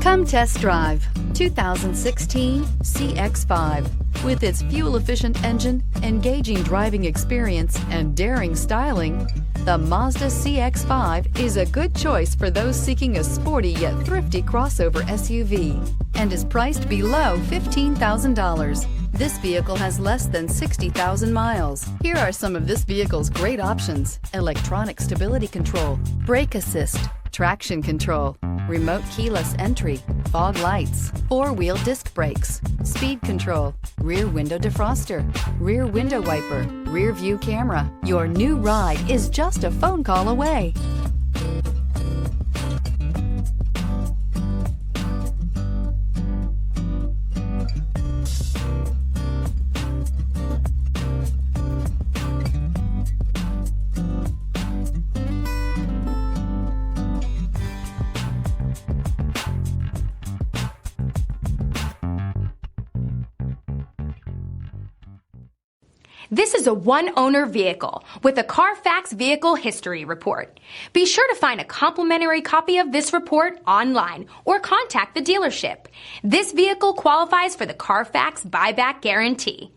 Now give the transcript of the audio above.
Come test drive 2016 CX-5. With its fuel-efficient engine, engaging driving experience, and daring styling, the Mazda CX-5 is a good choice for those seeking a sporty yet thrifty crossover SUV and is priced below $15,000. This vehicle has less than 60,000 miles. Here are some of this vehicle's great options: electronic stability control, brake assist, traction control, remote keyless entry, fog lights, four-wheel disc brakes, speed control, rear window defroster, rear window wiper, rear view camera. Your new ride is just a phone call away. This is a one-owner vehicle with a Carfax Vehicle History Report. Be sure to find a complimentary copy of this report online or contact the dealership. This vehicle qualifies for the Carfax Buyback Guarantee.